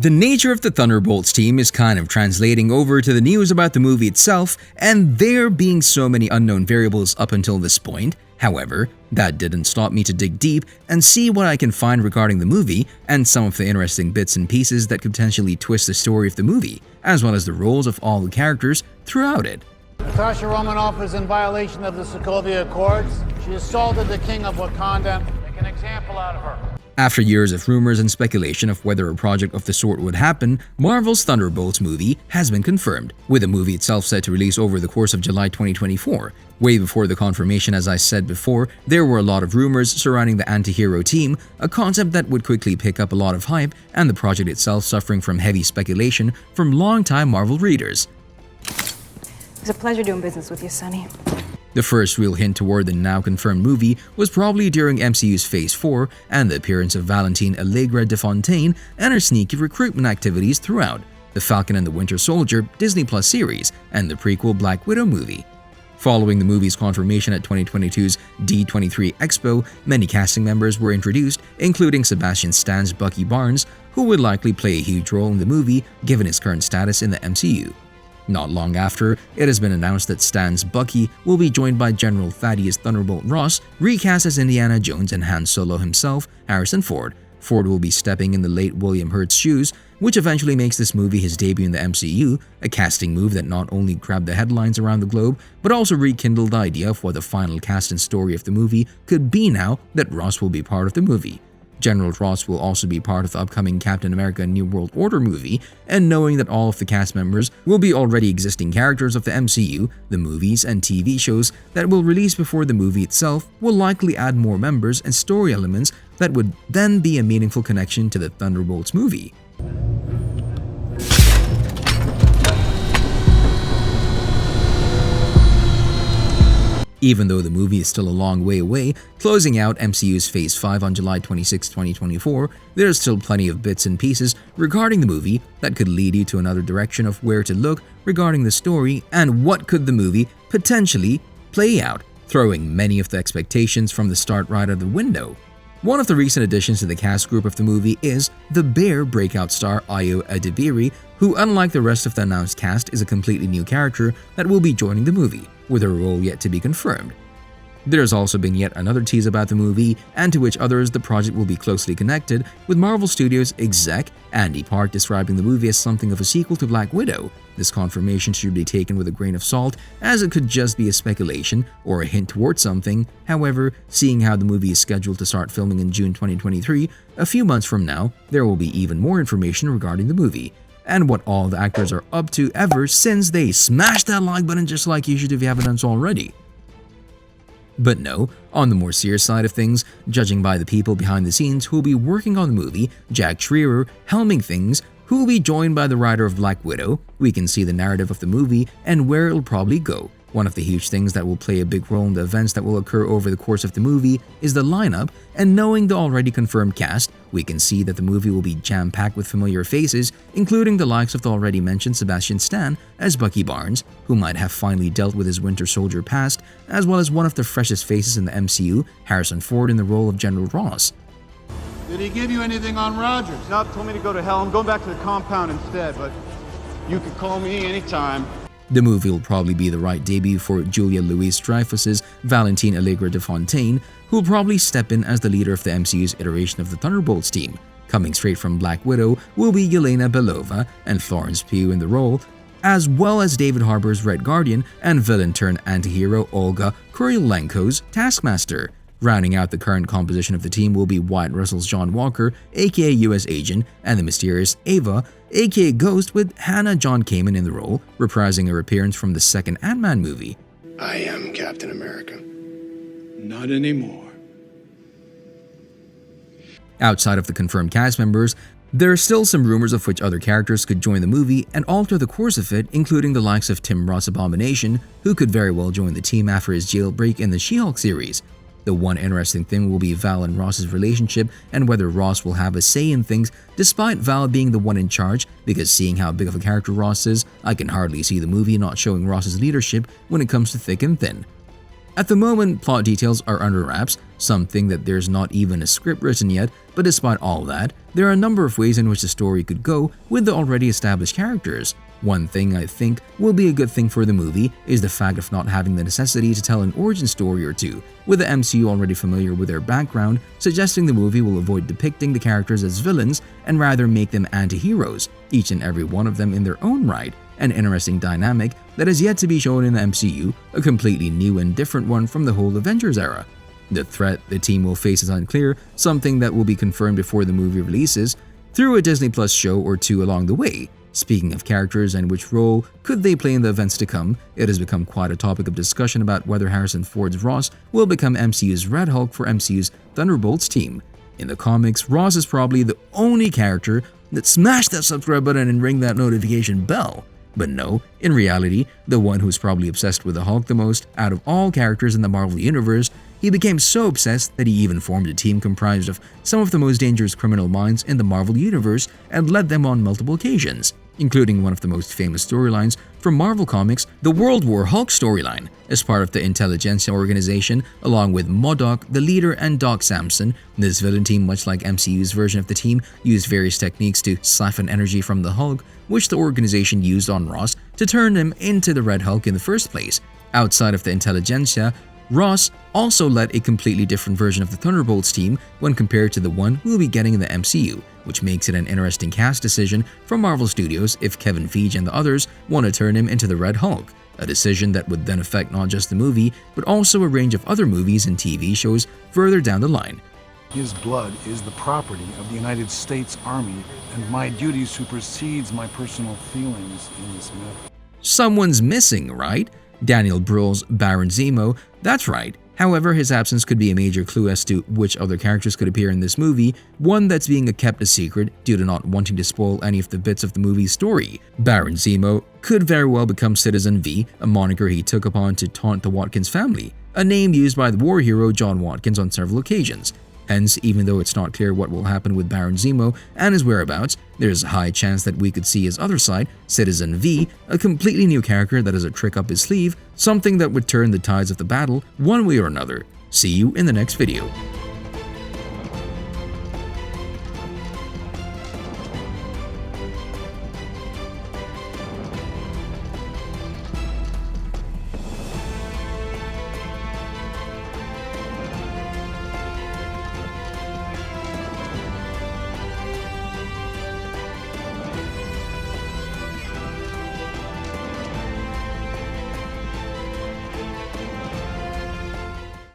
The nature of the Thunderbolts team is kind of translating over to the news about the movie itself, and there being so many unknown variables up until this point. However, that didn't stop me to dig deep and see what I can find regarding the movie and some of the interesting bits and pieces that could potentially twist the story of the movie, as well as the roles of all the characters throughout it. Natasha Romanoff is in violation of the Sokovia Accords. She assaulted the King of Wakanda. Make an example out of her. After years of rumors and speculation of whether a project of the sort would happen, Marvel's Thunderbolts movie has been confirmed, with the movie itself set to release over the course of July 2024. Way before the confirmation, as I said before, there were a lot of rumors surrounding the antihero team, a concept that would quickly pick up a lot of hype, and the project itself suffering from heavy speculation from longtime Marvel readers. It was a pleasure doing business with you, Sonny. The first real hint toward the now confirmed movie was probably during MCU's Phase 4 and the appearance of Valentine Allegra de Fontaine and her sneaky recruitment activities throughout the Falcon and the Winter Soldier Disney Plus series and the prequel Black Widow movie. Following the movie's confirmation at 2022's D23 Expo, many casting members were introduced, including Sebastian Stan's Bucky Barnes, who would likely play a huge role in the movie given his current status in the MCU. Not long after, it has been announced that Stan's Bucky will be joined by General Thaddeus Thunderbolt Ross, recast as Indiana Jones and Han Solo himself, Harrison Ford. Ford will be stepping in the late William Hurt's shoes, which eventually makes this movie his debut in the MCU, a casting move that not only grabbed the headlines around the globe, but also rekindled the idea of what the final cast and story of the movie could be now that Ross will be part of the movie. General Ross will also be part of the upcoming Captain America New World Order movie, and knowing that all of the cast members will be already existing characters of the MCU, the movies and TV shows that will release before the movie itself will likely add more members and story elements that would then be a meaningful connection to the Thunderbolts movie. Even though the movie is still a long way away, closing out MCU's Phase 5 on July 26, 2024, there are still plenty of bits and pieces regarding the movie that could lead you to another direction of where to look regarding the story and what could the movie potentially play out, throwing many of the expectations from the start right out the window. One of the recent additions to the cast group of the movie is the Bear breakout star Ayo Edebiri, who unlike the rest of the announced cast is a completely new character that will be joining the movie, with her role yet to be confirmed. There has also been yet another tease about the movie, and to which others the project will be closely connected, with Marvel Studios exec Andy Park describing the movie as something of a sequel to Black Widow. This confirmation should be taken with a grain of salt, as it could just be a speculation or a hint towards something. However, seeing how the movie is scheduled to start filming in June 2023, a few months from now, there will be even more information regarding the movie and what all the actors are up to ever since they smashed that like button just like you should if you haven't done so already. But no, on the more serious side of things, judging by the people behind the scenes who will be working on the movie, Jack Schreier helming things, who will be joined by the writer of Black Widow, we can see the narrative of the movie and where it'll probably go. One of the huge things that will play a big role in the events that will occur over the course of the movie is the lineup, and knowing the already confirmed cast, we can see that the movie will be jam-packed with familiar faces, including the likes of the already mentioned Sebastian Stan as Bucky Barnes, who might have finally dealt with his Winter Soldier past, as well as one of the freshest faces in the MCU, Harrison Ford in the role of General Ross. Did he give you anything on Rogers? No, told me to go to hell. I'm going back to the compound instead, but you can call me anytime. The movie will probably be the right debut for Julia Louis-Dreyfus's Valentine Allegra de Fontaine, who will probably step in as the leader of the MCU's iteration of the Thunderbolts team. Coming straight from Black Widow will be Yelena Belova and Florence Pugh in the role, as well as David Harbour's Red Guardian and villain-turned-antihero Olga Kurylenko's Taskmaster. Rounding out the current composition of the team will be Wyatt Russell's John Walker, aka US Agent, and the mysterious Ava, aka Ghost, with Hannah John Kamen in the role, reprising her appearance from the second Ant-Man movie. I am Captain America. Not anymore. Outside of the confirmed cast members, there are still some rumors of which other characters could join the movie and alter the course of it, including the likes of Tim Roth's Abomination, who could very well join the team after his jailbreak in the She-Hulk series. The one interesting thing will be Val and Ross's relationship and whether Ross will have a say in things despite Val being the one in charge, because seeing how big of a character Ross is, I can hardly see the movie not showing Ross's leadership when it comes to thick and thin. At the moment, plot details are under wraps, something that there's not even a script written yet, but despite all that, there are a number of ways in which the story could go with the already established characters. One thing I think will be a good thing for the movie is the fact of not having the necessity to tell an origin story or two, with the MCU already familiar with their background, suggesting the movie will avoid depicting the characters as villains and rather make them anti-heroes, each and every one of them in their own right, an interesting dynamic that has yet to be shown in the MCU, a completely new and different one from the whole Avengers era. The threat the team will face is unclear, something that will be confirmed before the movie releases, through a Disney Plus show or two along the way. Speaking of characters and which role could they play in the events to come, it has become quite a topic of discussion about whether Harrison Ford's Ross will become MCU's Red Hulk for MCU's Thunderbolts team. In the comics, Ross is probably the only character that smashed that subscribe button and ring that notification bell. But no, in reality, the one who's probably obsessed with the Hulk the most out of all characters in the Marvel Universe, he became so obsessed that he even formed a team comprised of some of the most dangerous criminal minds in the Marvel Universe and led them on multiple occasions, including one of the most famous storylines from Marvel Comics, the World War Hulk storyline. As part of the Intelligentsia organization, along with MODOK, the leader, and Doc Samson, this villain team, much like MCU's version of the team, used various techniques to siphon energy from the Hulk, which the organization used on Ross to turn him into the Red Hulk in the first place. Outside of the Intelligentsia, Ross also led a completely different version of the Thunderbolts team when compared to the one we'll be getting in the MCU, which makes it an interesting cast decision from Marvel Studios if Kevin Feige and the others want to turn him into the Red Hulk, a decision that would then affect not just the movie, but also a range of other movies and TV shows further down the line. His blood is the property of the United States Army, and my duty supersedes my personal feelings in this matter. Someone's missing, right? Daniel Bruhl's Baron Zemo, that's right. However, his absence could be a major clue as to which other characters could appear in this movie, one that's being kept a secret due to not wanting to spoil any of the bits of the movie's story. Baron Zemo could very well become Citizen V, a moniker he took upon to taunt the Watkins family, a name used by the war hero John Watkins on several occasions. Hence, even though it's not clear what will happen with Baron Zemo and his whereabouts, there's a high chance that we could see his other side, Citizen V, a completely new character that has a trick up his sleeve, something that would turn the tides of the battle one way or another. See you in the next video.